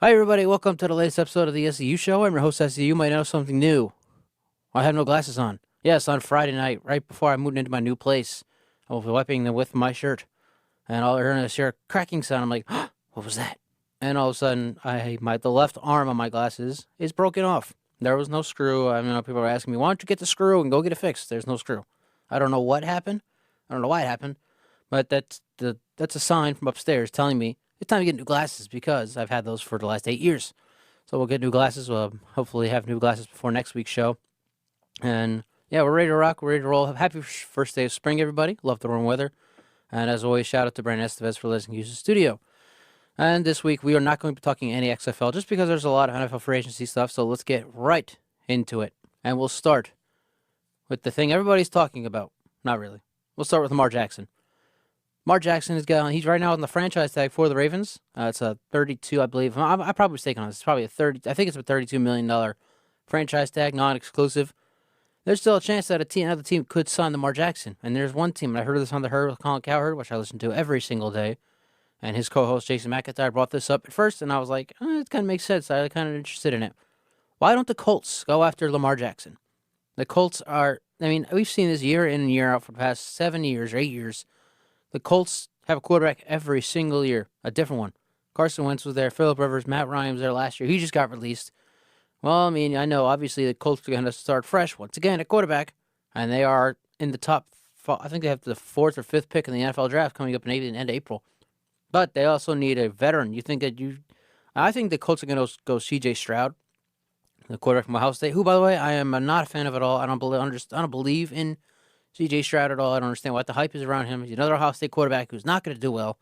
Hi, everybody. Welcome to the latest episode of the SCU Show. I'm your host, SCU. You might know something new. I have no glasses on. Yes, on Friday night, right before I moved into my new place, I was wiping the width of my shirt, and all I heard is a cracking sound. I'm like, what was that? And all of a sudden, the left arm of my glasses is broken off. There was no screw. I mean, people were asking me, why don't you get the screw and go get it fixed? There's no screw. I don't know what happened. I don't know why it happened, but that's a sign from upstairs telling me it's time to get new glasses because I've had those for the last 8 years. So we'll get new glasses. We'll hopefully have new glasses before next week's show. And yeah, we're ready to rock. We're ready to roll. Happy first day of spring, everybody. Love the warm weather. And as always, shout out to Brandon Estevez for letting us use the studio. And this week, we are not going to be talking any XFL just because there's a lot of NFL free agency stuff. So let's get right into it. And we'll start with the thing everybody's talking about. Not really. We'll start with Lamar Jackson. Lamar Jackson he's right now on the franchise tag for the Ravens. It's a 32, I believe. I'm probably mistaken on this. It's probably I think it's a $32 million franchise tag, non-exclusive. There's still a chance that another team could sign Lamar Jackson. And there's one team, and I heard this on The Herd with Colin Cowherd, which I listen to every single day. And his co-host, Jason McIntyre, brought this up at first, and I was like, it kind of makes sense. I'm kind of interested in it. Why don't the Colts go after Lamar Jackson? The Colts we've seen this year in and year out for the past 7 years or 8 years. The Colts have a quarterback every single year, a different one. Carson Wentz was there, Phillip Rivers, Matt Ryan was there last year. He just got released. Well, I know obviously the Colts are going to start fresh once again at quarterback, and they are in the top. I think they have the 4th or 5th pick in the NFL draft coming up in the end of April. But they also need a veteran. I think the Colts are going to go C.J. Stroud, the quarterback from Ohio State, who, by the way, I am not a fan of at all. I don't believe in C.J. Stroud at all. I don't understand what the hype is around him. He's another Ohio State quarterback who's not going to do well.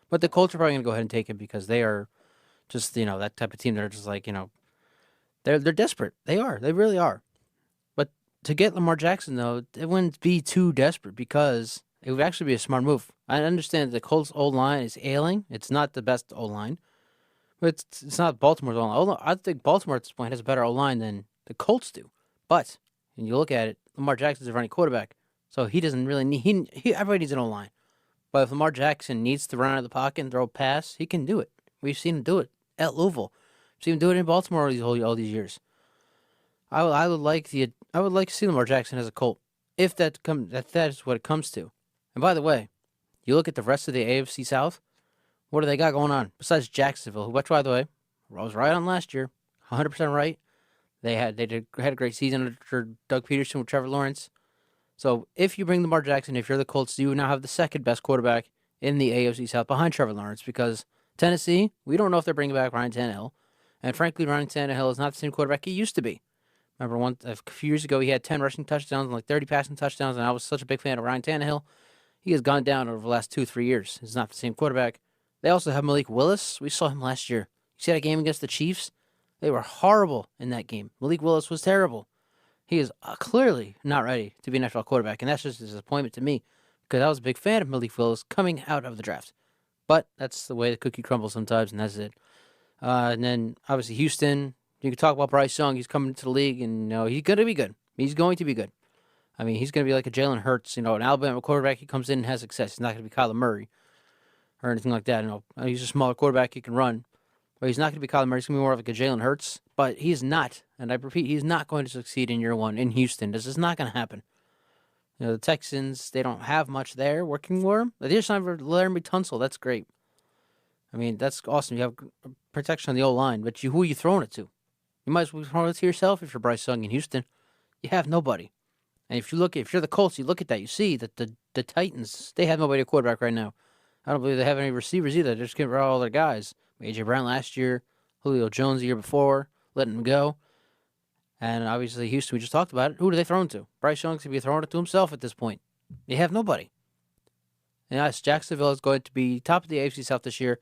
But the Colts are probably going to go ahead and take him because they are just, that type of team. They're just like, they're desperate. They are. They really are. But to get Lamar Jackson, though, it wouldn't be too desperate because it would actually be a smart move. I understand the Colts' O-line is ailing. It's not the best O-line. But it's not Baltimore's O-line. I think Baltimore at this point has a better O-line than the Colts do. But when you look at it, Lamar Jackson's a running quarterback. So he doesn't really need everybody needs an O-line. But if Lamar Jackson needs to run out of the pocket and throw a pass, he can do it. We've seen him do it at Louisville. We've seen him do it in Baltimore all these years. I would like to see Lamar Jackson as a Colt if that is what it comes to. And by the way, you look at the rest of the AFC South. What do they got going on besides Jacksonville? Which, by the way, I was right on last year, 100% right. They had a great season under Doug Peterson with Trevor Lawrence. So if you bring Lamar Jackson, if you're the Colts, you now have the second best quarterback in the AFC South behind Trevor Lawrence because Tennessee, we don't know if they're bringing back Ryan Tannehill. And frankly, Ryan Tannehill is not the same quarterback he used to be. Remember, a few years ago, he had 10 rushing touchdowns and like 30 passing touchdowns, and I was such a big fan of Ryan Tannehill. He has gone down over the last 2-3 years. He's not the same quarterback. They also have Malik Willis. We saw him last year. You see that game against the Chiefs? They were horrible in that game. Malik Willis was terrible. He is clearly not ready to be an NFL quarterback, and that's just a disappointment to me because I was a big fan of Malik Willis coming out of the draft. But that's the way the cookie crumbles sometimes, and that's it. And then, obviously, Houston. You can talk about Bryce Young. He's coming into the league, and he's going to be good. He's going to be good. I mean, he's going to be like a Jalen Hurts, an Alabama quarterback. He comes in and has success. He's not going to be Kyler Murray or anything like that. He's a smaller quarterback. He can run. But he's not going to be Kyler Murray. He's going to be more like a Jalen Hurts. But he's not, and I repeat, he's not going to succeed in year one in Houston. This is not going to happen. The Texans, they don't have much there working for them. They just signed for Laramie Tunsil. That's great. I mean, that's awesome. You have protection on the O-line, but who are you throwing it to? You might as well throw it to yourself if you're Bryce Young in Houston. You have nobody. And if you're the Colts, you look at that, you see that the Titans, they have nobody at quarterback right now. I don't believe they have any receivers either. They're just getting rid of all their guys. A.J. Brown last year, Julio Jones the year before, letting him go. And obviously Houston, we just talked about it. Who do they throw it to? Bryce Young's going to be throwing it to himself at this point. They have nobody. And yes, Jacksonville is going to be top of the AFC South this year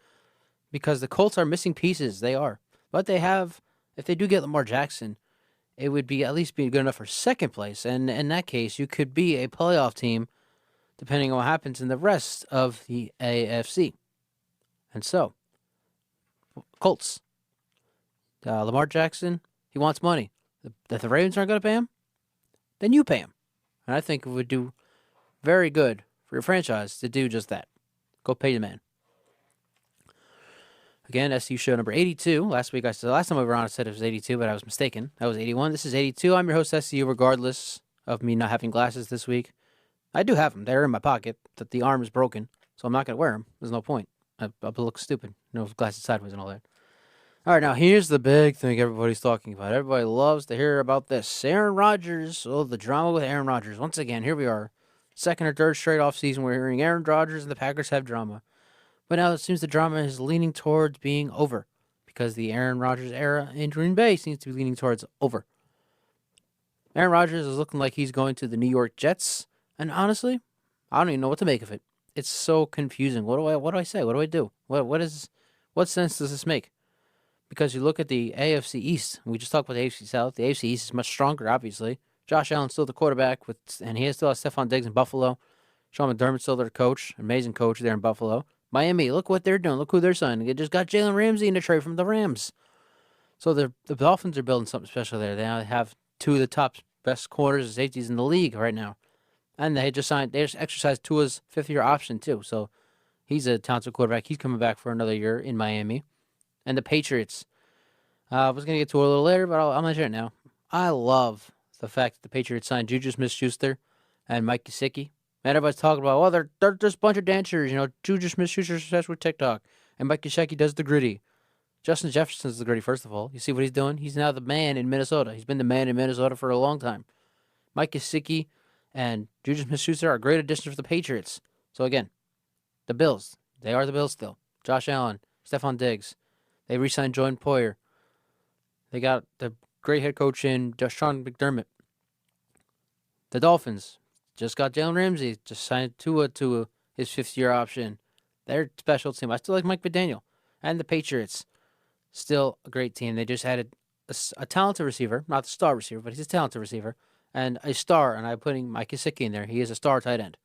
because the Colts are missing pieces. They are. But they have, if they do get Lamar Jackson, it would be at least be good enough for second place. And in that case, you could be a playoff team depending on what happens in the rest of the AFC. And so, Colts. Lamar Jackson, he wants money. If the Ravens aren't going to pay him, then you pay him. And I think it would do very good for your franchise to do just that. Go pay the man. Again, SCU Show number 82. Last time we were on, I said it was 82, but I was mistaken. That was 81. This is 82. I'm your host, SCU, regardless of me not having glasses this week. I do have them. They're in my pocket. The arm is broken, so I'm not going to wear them. There's no point. I'll look stupid. Glasses sideways and all that. All right, now here's the big thing everybody's talking about. Everybody loves to hear about this. Aaron Rodgers. Oh, the drama with Aaron Rodgers. Once again, here we are. Second or third straight off season, we're hearing Aaron Rodgers and the Packers have drama. But now it seems the drama is leaning towards being over because the Aaron Rodgers era in Green Bay seems to be leaning towards over. Aaron Rodgers is looking like he's going to the New York Jets, and honestly, I don't even know what to make of it. It's so confusing. What do I say? What do I do? What sense does this make? Because you look at the AFC East, and we just talked about the AFC South. The AFC East is much stronger, obviously. Josh Allen's still the quarterback, and he still has Stephon Diggs in Buffalo. Sean McDermott's still their coach, amazing coach there in Buffalo. Miami, look what they're doing. Look who they're signing. They just got Jalen Ramsey in a trade from the Rams. So the Dolphins are building something special there. They now have two of the top best corners and safeties in the league right now. And they just exercised Tua's fifth-year option, too. So he's a talented quarterback. He's coming back for another year in Miami. And the Patriots. I was going to get to it a little later, but I'll mention it now. I love the fact that the Patriots signed Juju Smith-Schuster and Mike Gesicki. And everybody's talking about, well, they're just a bunch of dancers. Juju Smith-Schuster's obsessed with TikTok. And Mike Gesicki does the gritty. Justin Jefferson's the gritty, first of all. You see what he's doing? He's now the man in Minnesota. He's been the man in Minnesota for a long time. Mike Gesicki and Juju Smith-Schuster are a great addition for the Patriots. So, again, the Bills. They are the Bills still. Josh Allen, Stephon Diggs. They re-signed Jordan Poyer. They got the great head coach in Sean McDermott. The Dolphins just got Jalen Ramsey. Just signed Tua to his fifth-year option. They're a special team. I still like Mike McDaniel. And the Patriots, still a great team. They just added a talented receiver. Not the star receiver, but he's a talented receiver. And a star, and I'm putting Mike Gesicki in there. He is a star tight end.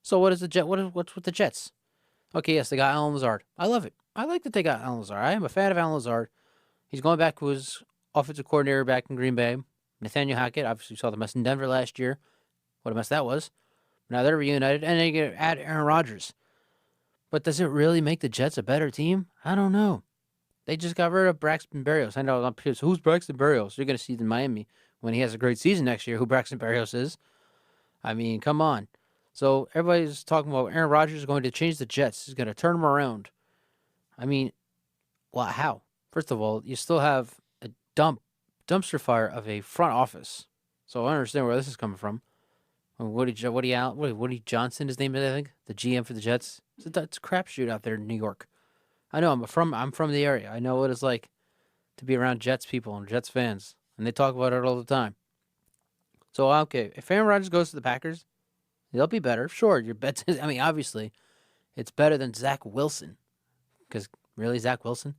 So what's with the Jets? Okay, yes, they got Allen Lazard. I love it. I like that they got Allen Lazard. I am a fan of Allen Lazard. He's going back to his offensive coordinator back in Green Bay. Nathaniel Hackett, obviously saw the mess in Denver last year. What a mess that was. Now they're reunited, and they get add Aaron Rodgers. But does it really make the Jets a better team? I don't know. They just got rid of Braxton Berrios. I know, so who's Braxton Berrios? You're going to see in Miami when he has a great season next year who Braxton Berrios is. I mean, come on. So everybody's talking about Aaron Rodgers is going to change the Jets. He's going to turn them around. I mean, well, how? First of all, you still have a dumpster fire of a front office. So I understand where this is coming from. Woody Johnson, his name is, I think, the GM for the Jets. It's a crapshoot out there in New York. I know I'm from the area. I know what it's like to be around Jets people and Jets fans, and they talk about it all the time. So okay, if Aaron Rodgers goes to the Packers, they'll be better. Sure, your bet. I mean, obviously, it's better than Zach Wilson, because really, Zach Wilson,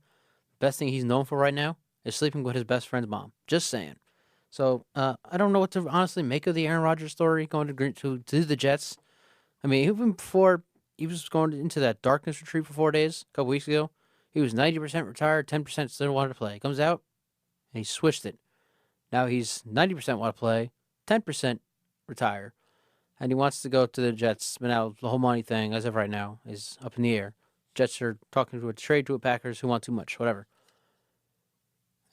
best thing he's known for right now is sleeping with his best friend's mom. Just saying. So I don't know what to honestly make of the Aaron Rodgers story going to the Jets. I mean, even before he was going into that darkness retreat for 4 days, a couple weeks ago, he was 90% retired, 10% still wanted to play. He comes out and he switched it. Now he's 90% want to play, 10% retire, and he wants to go to the Jets. But now the whole money thing, as of right now, is up in the air. Jets are talking to a trade to a Packers who want too much, whatever.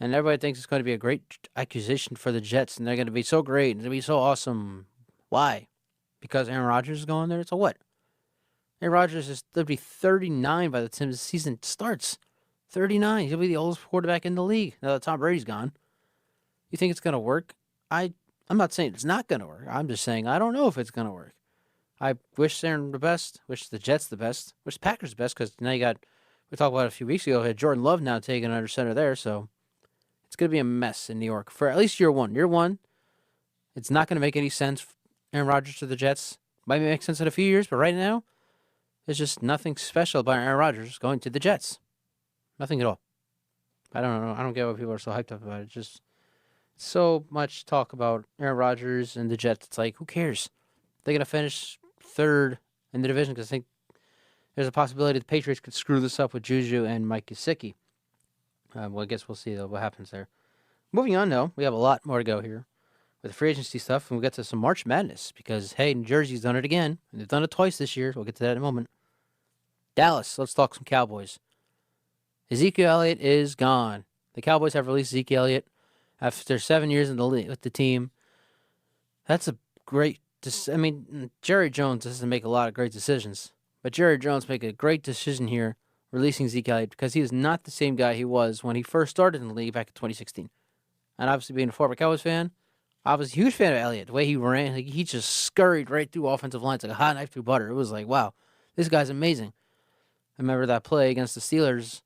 And everybody thinks it's going to be a great acquisition for the Jets, and they're going to be so great, and it's going to be so awesome. Why? Because Aaron Rodgers is going there? So what? Aaron Rodgers is going to be 39 by the time the season starts. 39. He'll be the oldest quarterback in the league now that Tom Brady's gone. You think it's going to work? I'm not saying it's not going to work. I'm just saying I don't know if it's going to work. I wish Aaron the best, wish the Jets the best, wish the Packers the best, because now we talked about it a few weeks ago, had Jordan Love now taking under center there, so it's going to be a mess in New York for at least year one. Year one, it's not going to make any sense. Aaron Rodgers to the Jets might make sense in a few years, but right now, there's just nothing special about Aaron Rodgers going to the Jets. Nothing at all. I don't know. I don't get why people are so hyped up about it. Just so much talk about Aaron Rodgers and the Jets. It's like, who cares? They're going to finish third in the division because I think there's a possibility the Patriots could screw this up with Juju and Mike Gesicki. Well, I guess we'll see, though, what happens there. Moving on, though, we have a lot more to go here with the free agency stuff, and we'll get to some March Madness because, hey, New Jersey's done it again, and they've done it twice this year. We'll get to that in a moment. Dallas, let's talk some Cowboys. Ezekiel Elliot is gone. The Cowboys have released Ezekiel Elliot after 7 years in the league with the team. That's a great. I mean, Jerry Jones doesn't make a lot of great decisions, but Jerry Jones made a great decision here, releasing Ezekiel Elliott, because he is not the same guy he was when he first started in the league back in 2016. And obviously, being a former Cowboys fan, I was a huge fan of Elliott. The way he ran, like, he just scurried right through offensive lines like a hot knife through butter. It was like, wow, this guy's amazing. I remember that play against the Steelers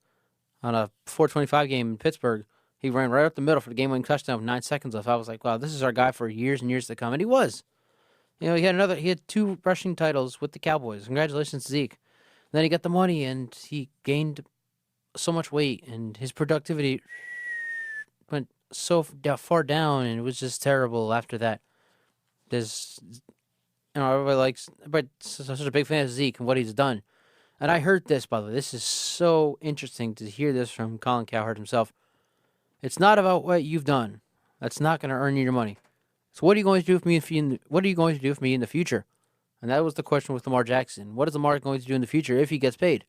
on a 4:25 game in Pittsburgh. He ran right up the middle for the game-winning touchdown with 9 seconds left. I was like, wow, this is our guy for years and years to come. And he was. He had 2 rushing titles with the Cowboys. Congratulations, Zeke. Then he got the money, and he gained so much weight, and his productivity went so far down, and it was just terrible after that. Everybody likes, but such a big fan of Zeke and what he's done. And I heard this, by the way. This is so interesting to hear this from Colin Cowherd himself. It's not about what you've done. That's not going to earn you your money. So what are you going to do with me in the future? And that was the question with Lamar Jackson. What is Lamar going to do in the future if he gets paid?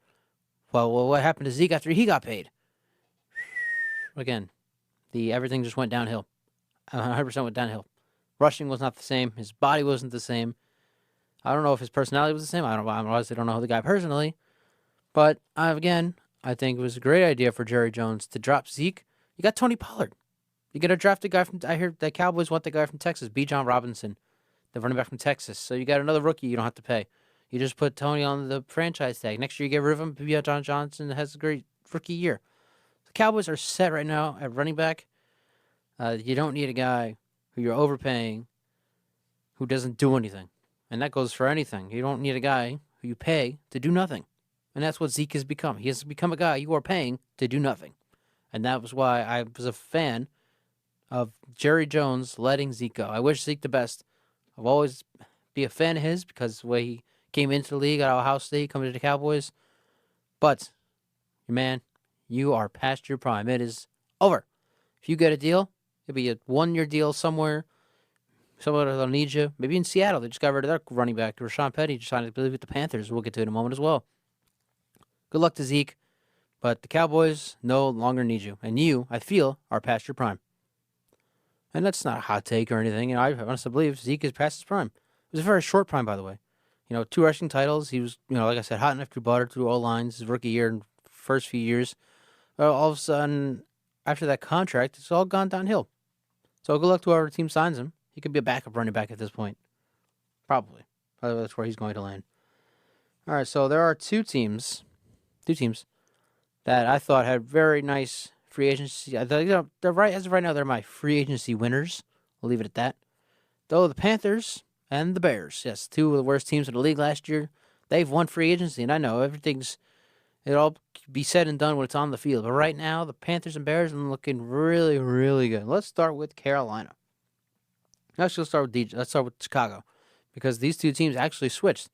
Well, what happened to Zeke after he got paid? Again, everything just went downhill. 100% went downhill. Rushing was not the same. His body wasn't the same. I don't know if his personality was the same. I honestly don't know the guy personally. But, again, I think it was a great idea for Jerry Jones to drop Zeke. You got Tony Pollard. You got to draft a guy I heard the Cowboys want the guy from Texas, B. John Robinson, the running back from Texas. So you got another rookie you don't have to pay. You just put Tony on the franchise tag. Next year you get rid of him. B. John Johnson has a great rookie year. The Cowboys are set right now at running back. You don't need a guy who you're overpaying who doesn't do anything. And that goes for anything. You don't need a guy who you pay to do nothing. And that's what Zeke has become. He has become a guy you are paying to do nothing. And that was why I was a fan of Jerry Jones letting Zeke go. I wish Zeke the best. I've always be a fan of his because the way he came into the league at Ohio State, coming to the Cowboys. But, man, you are past your prime. It is over. If you get a deal, it'll be a 1-year deal somewhere. Someone will need you. Maybe in Seattle, they just got rid of their running back. Rashawn Petty just signed, I believe, with the Panthers. We'll get to it in a moment as well. Good luck to Zeke. But the Cowboys no longer need you. And you, I feel, are past your prime. And that's not a hot take or anything. I honestly believe Zeke is past his prime. It was a very short prime, by the way. 2 rushing titles. He was, like I said, hot enough to butter through all lines his rookie year and first few years. But all of a sudden, after that contract, it's all gone downhill. So good luck to whoever team signs him. He could be a backup running back at this point. Probably that's where he's going to land. All right, so there are two teams that I thought had very nice free agency. They're right as of right now. They're my free agency winners. We'll leave it at that. Though the Panthers and the Bears, yes, 2 of the worst teams in the league last year, they've won free agency, and I know it'll all be said and done when it's on the field. But right now, the Panthers and Bears are looking really, really good. Let's start with Carolina. Let's start with Chicago, because these 2 teams actually switched.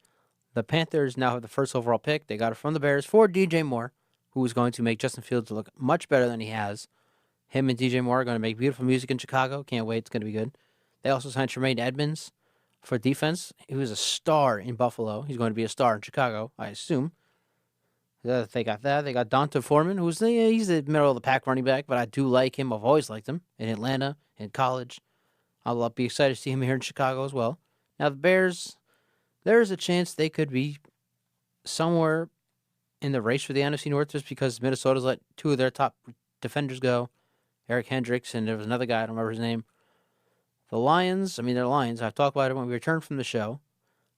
The Panthers now have the first overall pick. They got it from the Bears for DJ Moore, who is going to make Justin Fields look much better than he has. Him and DJ Moore are going to make beautiful music in Chicago. Can't wait. It's going to be good. They also signed Tremaine Edmonds for defense. He was a star in Buffalo. He's going to be a star in Chicago, I assume. They got that. They got Donta Foreman, he's the middle-of-the-pack running back, but I do like him. I've always liked him in Atlanta, in college. I'll be excited to see him here in Chicago as well. Now, the Bears, there's a chance they could be somewhere in the race for the NFC North just because Minnesota's let 2 of their top defenders go, Eric Hendricks, and there was another guy, I don't remember his name. The Lions, they're Lions. I've talked about it when we returned from the show.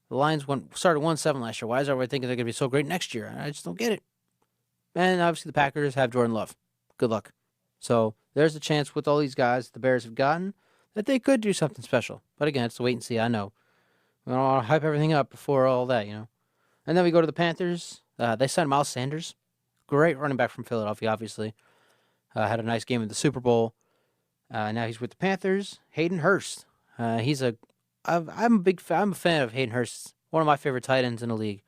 The Lions started 1-7 last year. Why is everybody thinking they're going to be so great next year? I just don't get it. And obviously the Packers have Jordan Love. Good luck. So there's a chance with all these guys the Bears have gotten that they could do something special. But again, it's a wait and see. I know. We don't want to hype everything up before all that, And then we go to the Panthers. They signed Miles Sanders. Great running back from Philadelphia, obviously. Had a nice game in the Super Bowl. Now he's with the Panthers. Hayden Hurst. I'm a fan of Hayden Hurst. One of my favorite tight ends in the league.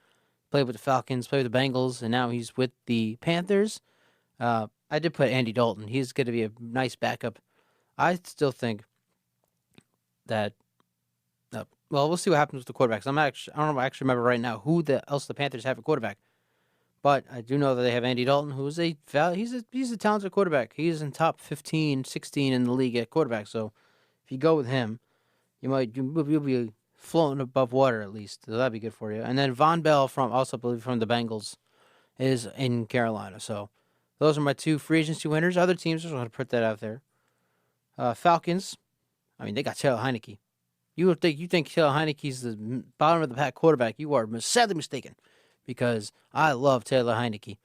Played with the Falcons, played with the Bengals, and now he's with the Panthers. I did put Andy Dalton. He's going to be a nice backup. I still think that. We'll see what happens with the quarterbacks. I don't actually remember right now who else the Panthers have at quarterback. But I do know that they have Andy Dalton, who's he's a talented quarterback. He's in top 15, 16 in the league at quarterback. So if you go with him, you'll be floating above water at least. So that'd be good for you. And then Von Bell I believe from the Bengals is in Carolina. So those are my two free agency winners. Other teams, just want to put that out there. Falcons, I mean, they got Taylor Heineke. You think Taylor Heineke's the bottom of the pack quarterback? You are sadly mistaken, because I love Taylor Heineke.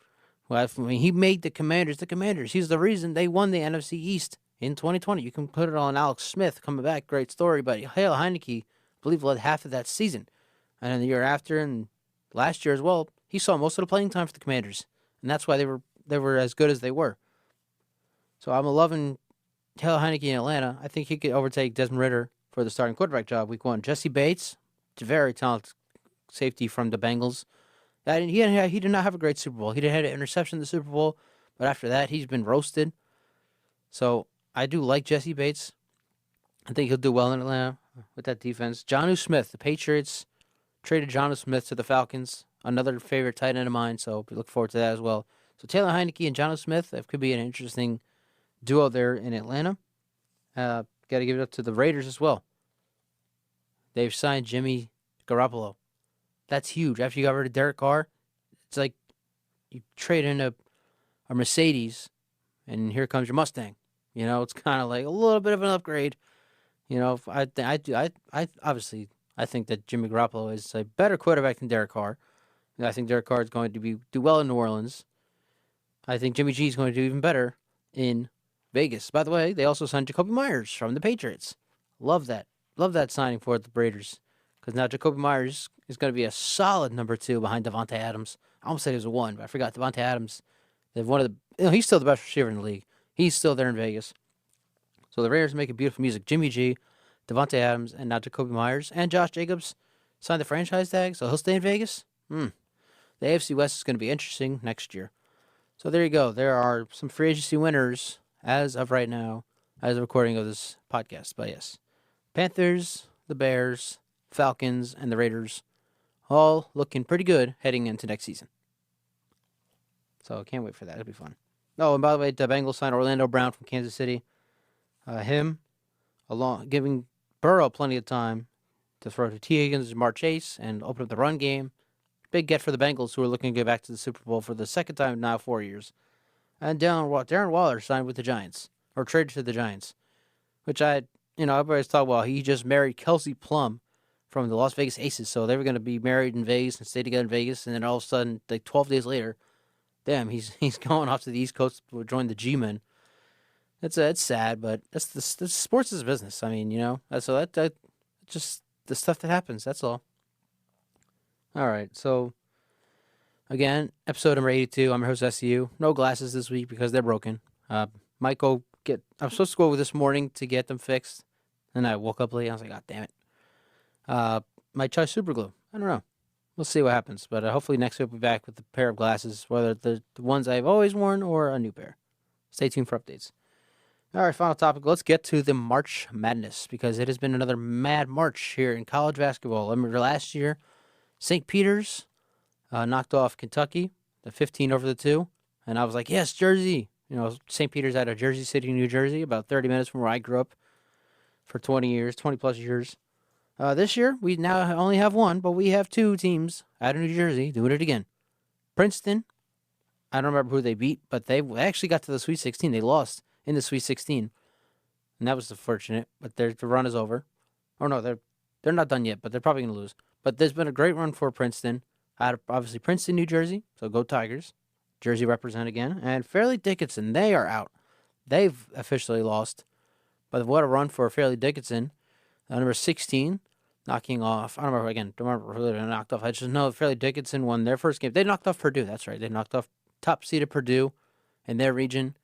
Well, I mean, he made the Commanders the Commanders. He's the reason they won the NFC East in 2020. You can put it on Alex Smith coming back, great story, but Taylor Heineke, I believe, led half of that season, and then the year after and last year as well, he saw most of the playing time for the Commanders, and that's why they were as good as they were. So I'm loving Taylor Heineke in Atlanta. I think he could overtake Desmond Ridder for the starting quarterback job week 1. Jesse Bates, a very talented safety from the Bengals. He did not have a great Super Bowl. He did have an interception in the Super Bowl, but after that, he's been roasted. So I do like Jesse Bates. I think he'll do well in Atlanta with that defense. Jonnu Smith, the Patriots traded Jonnu Smith to the Falcons, another favorite tight end of mine, so we look forward to that as well. So Taylor Heineke and Jonnu Smith, that could be an interesting duo there in Atlanta. Got to give it up to the Raiders as well. They've signed Jimmy Garoppolo. That's huge. After you got rid of Derek Carr, it's like you trade in a Mercedes, and here comes your Mustang. You know, it's kind of like a little bit of an upgrade. You know, I obviously think that Jimmy Garoppolo is a better quarterback than Derek Carr. And I think Derek Carr is going to do well in New Orleans. I think Jimmy G is going to do even better in Vegas. By the way, they also signed Jacoby Myers from the Patriots. Love that. Love that signing for the Raiders. Because now Jacoby Myers is going to be a solid number 2 behind Devontae Adams. I almost said he was a 1, but I forgot Devontae Adams. He's still the best receiver in the league. He's still there in Vegas. So the Raiders making beautiful music. Jimmy G, Devontae Adams, and now Jacoby Myers. And Josh Jacobs signed the franchise tag, so he'll stay in Vegas. The AFC West is going to be interesting next year. So there you go. There are some free agency winners as of right now, as of recording of this podcast. But yes, Panthers, the Bears, Falcons, and the Raiders all looking pretty good heading into next season. So I can't wait for that. It'll be fun. Oh, and by the way, the Bengals signed Orlando Brown from Kansas City. Giving Burrow plenty of time to throw to T. Higgins, Jamar Chase, and open up the run game. Big get for the Bengals, who are looking to get back to the Super Bowl for the second time in now 4 years. And Darren Waller signed with the Giants, or traded to the Giants, which everybody's talking about. He just married Kelsey Plum from the Las Vegas Aces, so they were going to be married in Vegas and stay together in Vegas, and then all of a sudden, like 12 days later, damn, he's going off to the East Coast to join the G-Men. It's sad, but that's sports is a business. I mean, that's just the stuff that happens. That's all. All right, so again, episode number 82. I'm your host, SCU. No glasses this week because they're broken. I'm supposed to go this morning to get them fixed, and I woke up late. I was like, God damn it. Might try super glue. I don't know. We'll see what happens, but hopefully next week we'll be back with a pair of glasses, whether the ones I've always worn or a new pair. Stay tuned for updates. All right, final topic. Let's get to the March Madness, because it has been another mad March here in college basketball. I remember last year, St. Peter's knocked off Kentucky, the 15 over the 2, and I was like, yes, Jersey. St. Peter's out of Jersey City, New Jersey, about 30 minutes from where I grew up for 20 plus years. This year, we now only have one, but we have 2 teams out of New Jersey doing it again. Princeton, I don't remember who they beat, but they actually got to the Sweet 16. They lost in the Sweet 16, and that was unfortunate, but the run is over. Or no, they're not done yet, but they're probably going to lose. But there's been a great run for Princeton, out of obviously Princeton, New Jersey, so go Tigers. Jersey represent again. And Fairleigh Dickinson, they are out. They've officially lost. But what a run for Fairleigh Dickinson. Number 16, knocking off, I don't remember who they knocked off. I just know Fairleigh Dickinson won their first game. They knocked off Purdue, that's right. They knocked off top-seeded Purdue in their region.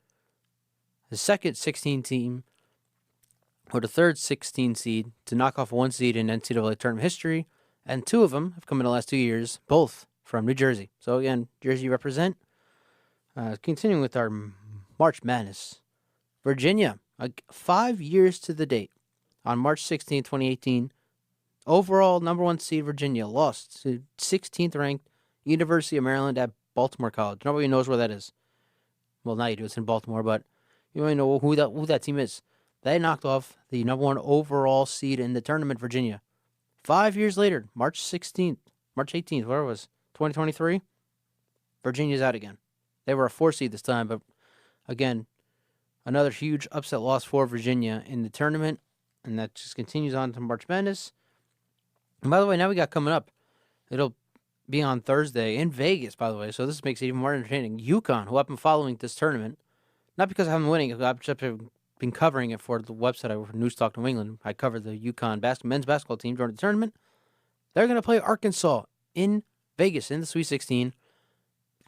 The second 16 team, or the third 16 seed, to knock off 1 seed in NCAA tournament history. And 2 of them have come in the last 2 years, both from New Jersey. So again, Jersey represent. Continuing with our March Madness. Virginia, 5 years to the date, on March 16, 2018, overall number 1 seed Virginia lost to 16th ranked University of Maryland at Baltimore College. Nobody knows where that is. Well, now you do. It's in Baltimore, but you don't even know who that team is. They knocked off the number 1 overall seed in the tournament, Virginia. 5 years later, March 18th, whatever it was, 2023, Virginia's out again. They were a 4 seed this time, but again, another huge upset loss for Virginia in the tournament, and that just continues on to March Madness. And by the way, now we got coming up, it'll be on Thursday in Vegas, by the way, so this makes it even more entertaining. UConn, who I've been following this tournament, not because I haven't been winning, I've just been covering it for the website I work for, News Talk New England. I covered the UConn men's basketball team during the tournament. They're going to play Arkansas in Vegas in the Sweet 16.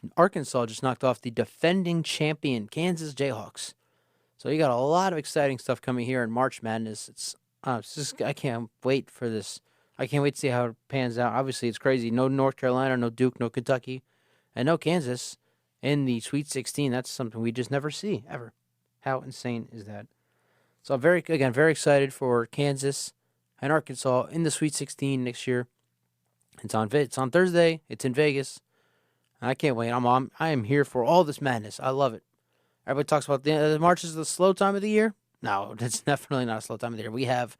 And Arkansas just knocked off the defending champion Kansas Jayhawks. So you got a lot of exciting stuff coming here in March Madness. It's just, I can't wait for this. I can't wait to see how it pans out. Obviously, it's crazy. No North Carolina, no Duke, no Kentucky, and no Kansas in the Sweet 16. That's something we just never see, ever. How insane is that? So I'm very excited for Kansas and Arkansas in the Sweet 16 next year. It's on Thursday. It's in Vegas. And I can't wait. I am here for all this madness. I love it. Everybody talks about the March is the slow time of the year. No, it's definitely not a slow time of the year. We have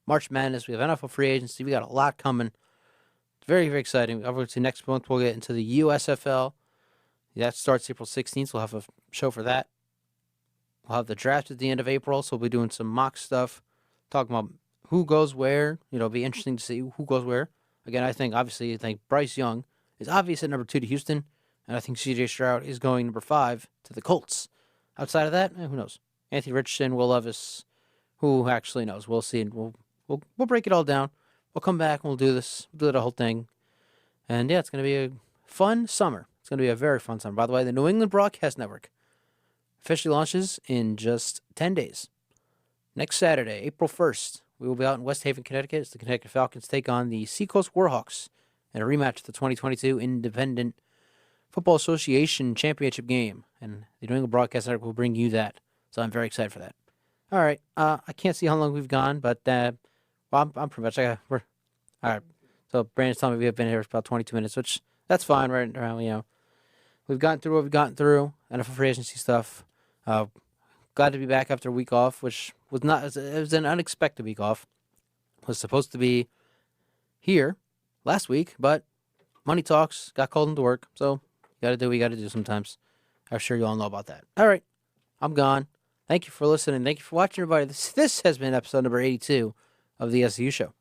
March Madness. We have NFL free agency. We got a lot coming. It's very, very exciting. Obviously, next month we'll get into the USFL. That starts April 16th. So we'll have a show for that. We'll have the draft at the end of April. So we'll be doing some mock stuff, talking about who goes where. It'll be interesting to see who goes where. Again, I think Bryce Young is obvious at number 2 to Houston. And I think C.J. Stroud is going number 5 to the Colts. Outside of that, who knows? Anthony Richardson, Will Levis, who actually knows? We'll see. We'll break it all down. We'll come back and we'll do this. We'll do the whole thing. And yeah, it's going to be a fun summer. It's going to be a very fun summer. By the way, the New England Broadcast Network officially launches in just 10 days. Next Saturday, April 1st, we will be out in West Haven, Connecticut as the Connecticut Falcons take on the Seacoast Warhawks in a rematch of the 2022 Independent Football Association Championship game. And the New England Broadcast Network will bring you that. So I'm very excited for that. All right. I can't see how long we've gone, but I'm pretty much. All right. So Brandon's telling me we have been here for about 22 minutes, which that's fine right around, We've gotten through what we've gotten through. NFL free agency stuff. Glad to be back after a week off, which was not. It was an unexpected week off. Was supposed to be here last week, but money talks. Got called into work, so got to do what you got to do sometimes. I'm sure you all know about that. All right. I'm gone. Thank you for listening. Thank you for watching, everybody. This has been episode number 82 of the SCU Show.